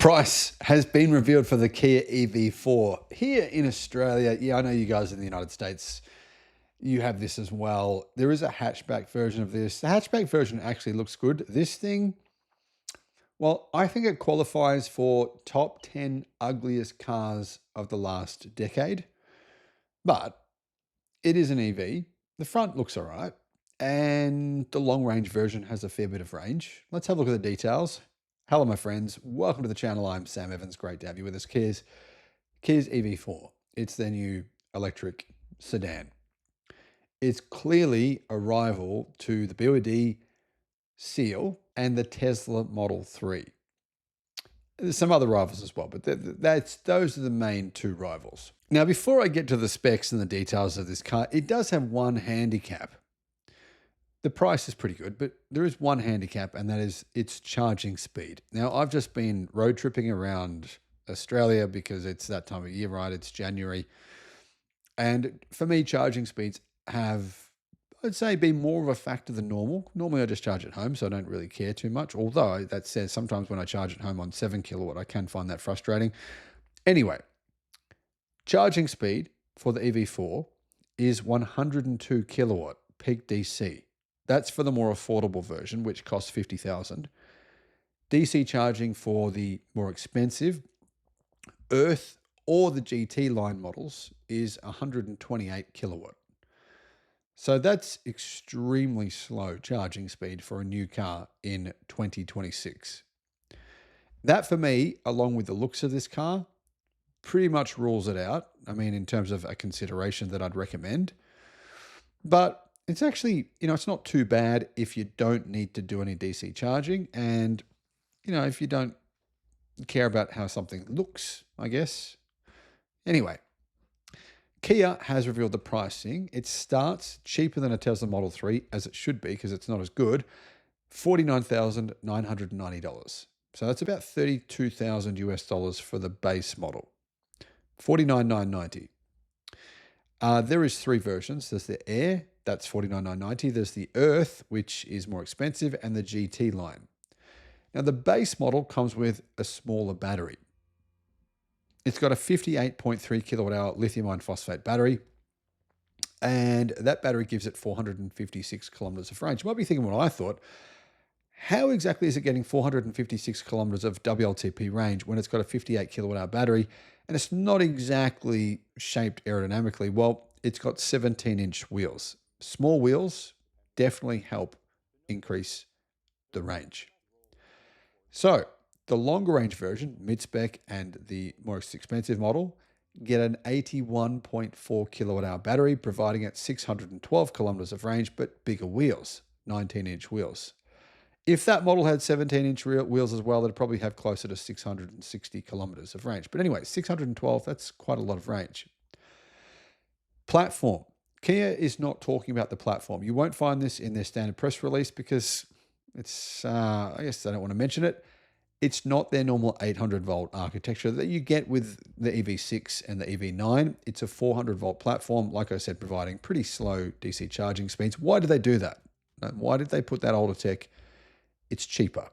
Price has been revealed for the Kia EV4 here in Australia. Yeah, I know you guys in the United States, you have this as well. There is a hatchback version of this. The hatchback version actually looks good. This thing, well, I think it qualifies for top 10 ugliest cars of the last decade, but it is an EV. The front looks all right, and the long range version has a fair bit of range. Let's have a look at the details. Hello, my friends. Welcome to the channel. I'm Sam Evans. Great to have you with us. Kia's EV4. It's their new electric sedan. It's clearly a rival to the BYD Seal and the Tesla Model 3. There's some other rivals as well, but those are the main two rivals. Now, before I get to the specs and the details of this car, it does have one handicap. The price is pretty good, but there is one handicap, and that is its charging speed. Now, I've just been road tripping around Australia because it's that time of year, right? It's January. And for me, charging speeds have, I'd say, been more of a factor than normal. Normally, I just charge at home, so I don't really care too much. Although, that says sometimes when I charge at home on 7 kilowatt, I can find that frustrating. Anyway, charging speed for the EV4 is 102 kilowatt peak DC. That's for the more affordable version, which costs $50,000. DC charging for the more expensive Earth or the GT line models is 128 kilowatt. So that's extremely slow charging speed for a new car in 2026. That, for me, along with the looks of this car, pretty much rules it out. I mean, in terms of a consideration that I'd recommend. But it's actually, it's not too bad if you don't need to do any DC charging. And, if you don't care about how something looks, I guess. Anyway, Kia has revealed the pricing. It starts cheaper than a Tesla Model 3, as it should be, because it's not as good, $49,990. So that's about $32,000 US for the base model, $49,990. There is three versions. There's the Air, that's $49,990. There's the Earth, which is more expensive, and the GT line. Now, the base model comes with a smaller battery. It's got a 58.3 kilowatt hour lithium iron phosphate battery, and that battery gives it 456 kilometers of range. You might be thinking what I thought. How exactly is it getting 456 kilometers of WLTP range when it's got a 58 kilowatt hour battery and it's not exactly shaped aerodynamically? Well, it's got 17-inch wheels. Small wheels definitely help increase the range. So the longer range version, mid-spec, and the more expensive model get an 81.4 kilowatt hour battery, providing it 612 kilometers of range, but bigger wheels, 19-inch wheels. If that model had 17-inch wheels as well, it'd probably have closer to 660 kilometers of range. But anyway, 612, that's quite a lot of range. Platform. Kia is not talking about the platform. You won't find this in their standard press release because it's, I guess I don't want to mention it. It's not their normal 800-volt architecture that you get with the EV6 and the EV9. It's a 400-volt platform, like I said, providing pretty slow DC charging speeds. Why did they do that? Why did they put that older tech? It's cheaper.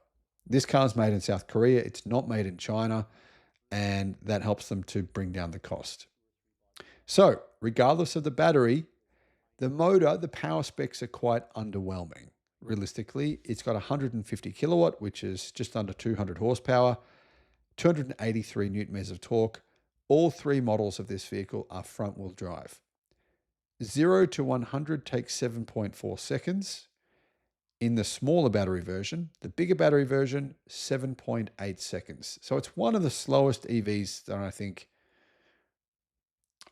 This car's made in South Korea. It's not made in China, and that helps them to bring down the cost. So regardless of the battery, the motor, the power specs are quite underwhelming. Realistically, it's got 150 kilowatt, which is just under 200 horsepower, 283 newton meters of torque. All three models of this vehicle are front-wheel drive. 0 to 100 takes 7.4 seconds. In the smaller battery version, the bigger battery version, 7.8 seconds. So it's one of the slowest EVs that I think.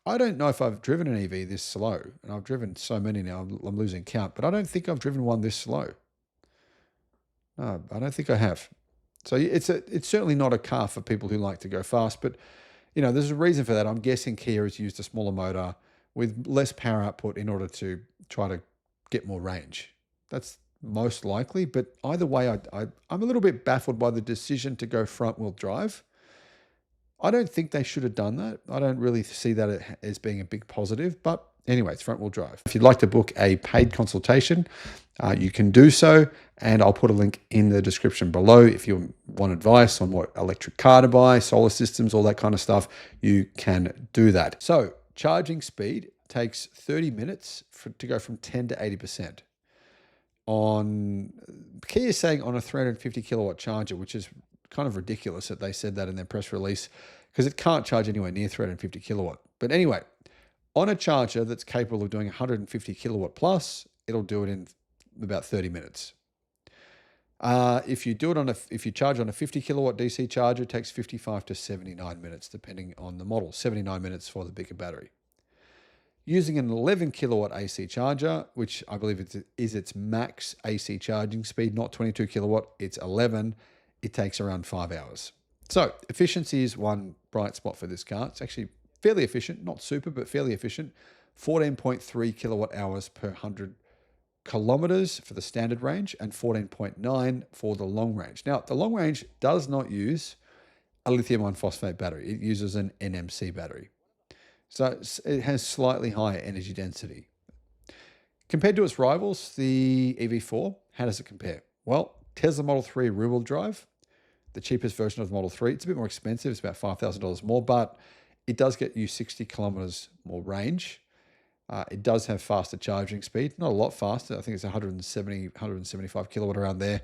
I don't know if I've driven an EV this slow, and I've driven so many now, I'm losing count, but I don't think I've driven one this slow. No, I don't think I have. So it's certainly not a car for people who like to go fast, but there's a reason for that. I'm guessing Kia has used a smaller motor with less power output in order to try to get more range. That's most likely, but either way, I'm a little bit baffled by the decision to go front-wheel drive. I don't think they should have done that. I don't really see that as being a big positive, but Anyway, it's front wheel drive. If you'd like to book a paid consultation, you can do so. And I'll put a link in the description below. If you want advice on what electric car to buy, solar systems, all that kind of stuff, you can do that. So charging speed takes 30 minutes to go from 10 to 80%. Kia is saying on a 350 kilowatt charger, which is kind of ridiculous that they said that in their press release, because it can't charge anywhere near 350 kilowatt. But anyway, on a charger that's capable of doing 150 kilowatt plus, it'll do it in about 30 minutes. If you charge on a 50 kilowatt DC charger, it takes 55 to 79 minutes, depending on the model. 79 minutes for the bigger battery. Using an 11 kilowatt AC charger, which I believe is its max AC charging speed, not 22 kilowatt, it's 11, it takes around 5 hours. So efficiency is one bright spot for this car. It's actually fairly efficient, not super, but fairly efficient. 14.3 kilowatt hours per 100 kilometers for the standard range and 14.9 for the long range. Now, the long range does not use a lithium iron phosphate battery. It uses an NMC battery. So it has slightly higher energy density. Compared to its rivals, the EV4, how does it compare? Well, Tesla Model 3 rear-wheel drive, the cheapest version of the Model 3. It's a bit more expensive. It's about $5,000 more, but it does get you 60 kilometers more range. It does have faster charging speed, not a lot faster. I think it's 170, 175 kilowatt around there,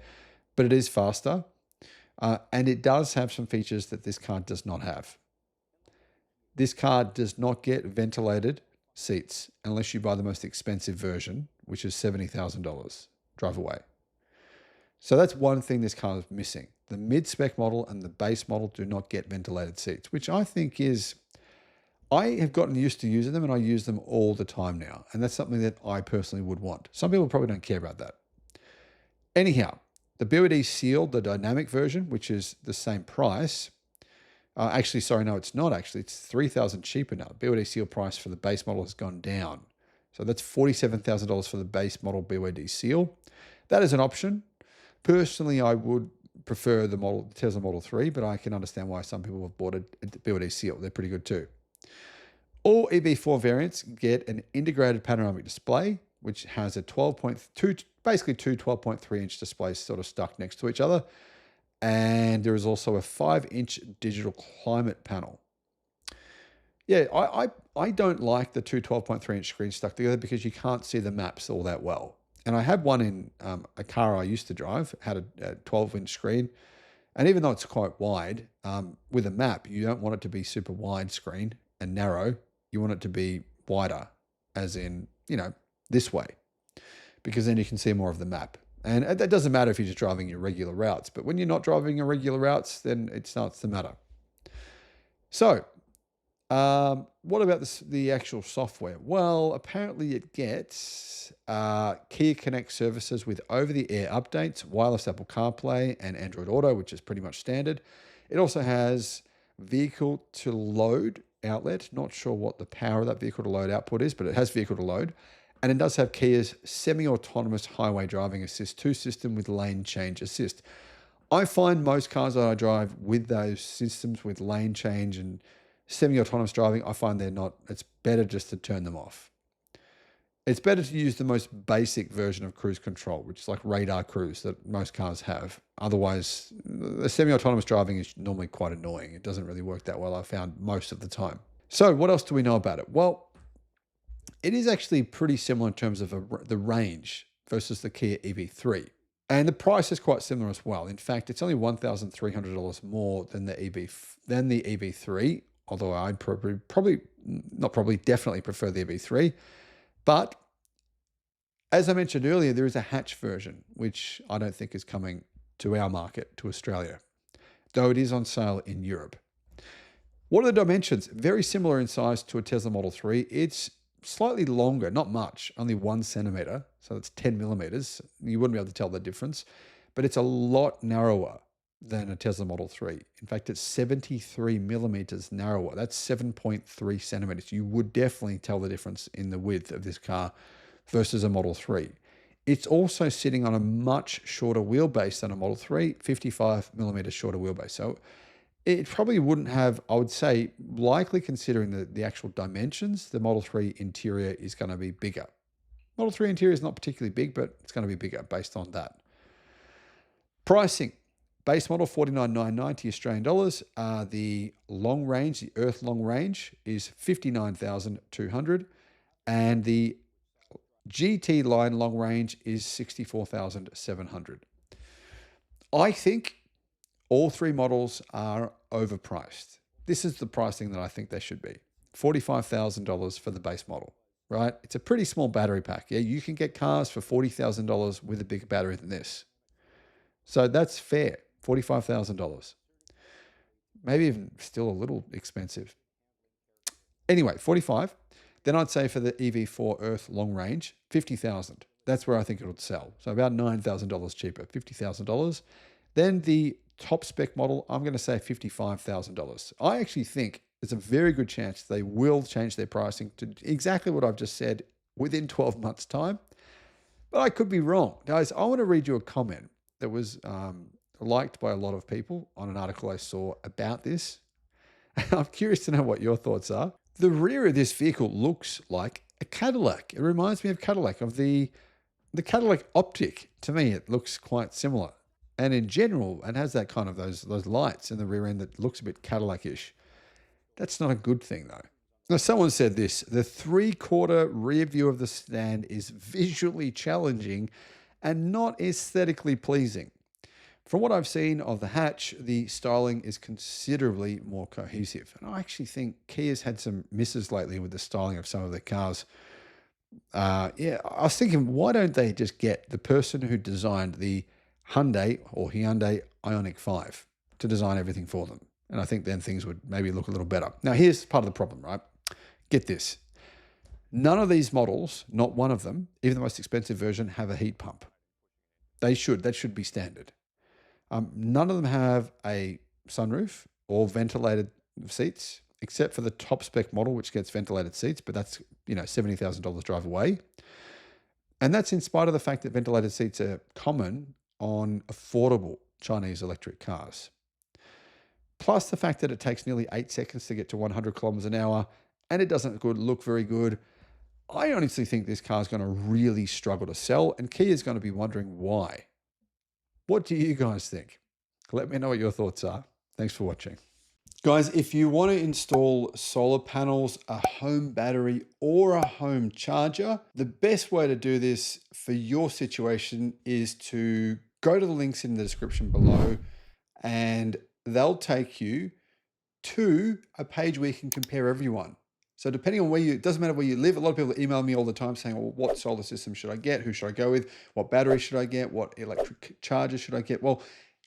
but it is faster. And it does have some features that this car does not have. This car does not get ventilated seats unless you buy the most expensive version, which is $70,000. Drive away. So that's one thing this car is missing. The mid-spec model and the base model do not get ventilated seats, which I think is... I have gotten used to using them and I use them all the time now. And that's something that I personally would want. Some people probably don't care about that. Anyhow, the BOD sealed the dynamic version, which is the same price. Actually, sorry, no, it's not actually. It's $3,000 cheaper now. BOD seal price for the base model has gone down. So that's $47,000 for the base model BOD seal. That is an option. Personally, I would prefer the Tesla Model 3, but I can understand why some people have bought a BOD seal. They're pretty good too. All EV4 variants get an integrated panoramic display, which has a 12.2, basically two 12.3-inch displays sort of stuck next to each other. And there is also a 5-inch digital climate panel. Yeah, I don't like the two 12.3-inch screens stuck together because you can't see the maps all that well. And I had one in a car I used to drive, had a 12-inch screen. And even though it's quite wide, with a map, you don't want it to be super wide screen and narrow. You want it to be wider, as in, this way, because then you can see more of the map. And that doesn't matter if you're just driving your regular routes, but when you're not driving your regular routes, then it starts to matter. So, what about the actual software? Well, apparently it gets Kia Connect services with over-the-air updates, wireless Apple CarPlay, and Android Auto, which is pretty much standard. It also has vehicle-to-load outlet. Not sure what the power of that vehicle-to-load output is, but it has vehicle-to-load. And it does have Kia's semi-autonomous highway driving assist 2 system with lane change assist. I find most cars that I drive with those systems with lane change and semi-autonomous driving, I find it's better just to turn them off. It's better to use the most basic version of cruise control, which is like radar cruise that most cars have. Otherwise, the semi-autonomous driving is normally quite annoying. It doesn't really work that well, I found, most of the time. So what else do we know about it? Well, it is actually pretty similar in terms of the range versus the Kia EV3. And the price is quite similar as well. In fact, it's only $1,300 more than the EV3, although I'd definitely prefer the EV3. But as I mentioned earlier, there is a hatch version, which I don't think is coming to our market, to Australia, though it is on sale in Europe. What are the dimensions? Very similar in size to a Tesla Model 3. It's slightly longer, not much, only 1 centimeter. So it's 10 millimeters. You wouldn't be able to tell the difference, but it's a lot narrower than a Tesla Model 3. In fact, it's 73 millimeters narrower. That's 7.3 centimeters. You would definitely tell the difference in the width of this car versus a Model 3. It's also sitting on a much shorter wheelbase than a Model 3, 55 millimeters shorter wheelbase. So It probably wouldn't have, I would say, likely considering the actual dimensions, the Model 3 interior is going to be bigger. Model 3 interior is not particularly big, but it's going to be bigger based on that. Pricing. Base model 49,990 Australian dollars. The long range, the Earth long range is 59,200, and the GT line long range is 64,700. I think all three models are overpriced. This is the pricing that I think they should be. $45,000 for the base model, right? It's a pretty small battery pack. Yeah, you can get cars for $40,000 with a bigger battery than this. So that's fair, $45,000. Maybe even still a little expensive. Anyway, 45. Then I'd say for the EV4 Earth long range, 50,000. That's where I think it would sell. So about $9,000 cheaper, $50,000. Then the top spec model, I'm going to say $55,000. I actually think there's a very good chance they will change their pricing to exactly what I've just said within 12 months' time. But I could be wrong. Guys, I want to read you a comment that was liked by a lot of people on an article I saw about this. I'm curious to know what your thoughts are. The rear of this vehicle looks like a Cadillac. It reminds me of Cadillac, of the Cadillac optic. To me, it looks quite similar. And in general, it has that kind of those lights in the rear end that looks a bit Cadillac-ish. That's not a good thing, though. Now, someone said this: the 3/4 rear view of the sedan is visually challenging and not aesthetically pleasing. From what I've seen of the hatch, the styling is considerably more cohesive. And I actually think Kia's had some misses lately with the styling of some of their cars. Yeah, I was thinking, why don't they just get the person who designed the Hyundai Ioniq 5 to design everything for them? And I think then things would maybe look a little better. Now, here's part of the problem, right? Get this. None of these models, not one of them, even the most expensive version, have a heat pump. They should. That should be standard. None of them have a sunroof or ventilated seats, except for the top spec model, which gets ventilated seats, but that's, $70,000 drive away. And that's in spite of the fact that ventilated seats are common on affordable Chinese electric cars. Plus the fact that it takes nearly 8 seconds to get to 100 kilometers an hour, and it doesn't look very good. I honestly think this car is going to really struggle to sell, and Kia is going to be wondering why. What do you guys think? Let me know what your thoughts are. Thanks for watching. Guys, if you want to install solar panels, a home battery, or a home charger, the best way to do this for your situation is to go to the links in the description below, and they'll take you to a page where you can compare everyone. So depending on where it doesn't matter where you live. A lot of people email me all the time saying, well, what solar system should I get? Who should I go with? What battery should I get? What electric charger should I get? Well,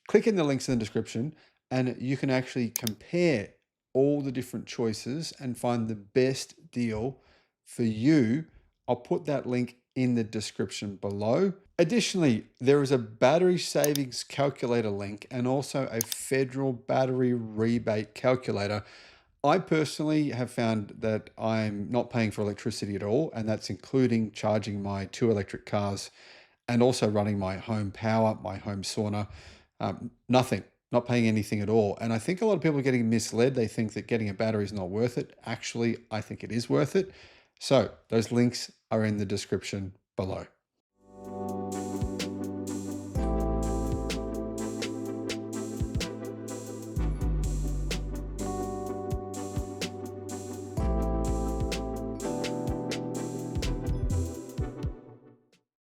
click in the links in the description and you can actually compare all the different choices and find the best deal for you. I'll put that link in the description below. Additionally, there is a battery savings calculator link and also a federal battery rebate calculator. I personally have found that I'm not paying for electricity at all, and that's including charging my 2 electric cars and also running my home power, my home sauna. Nothing, not paying anything at all. And I think a lot of people are getting misled. They think that getting a battery is not worth it. Actually, I think it is worth it. So those links are in the description below.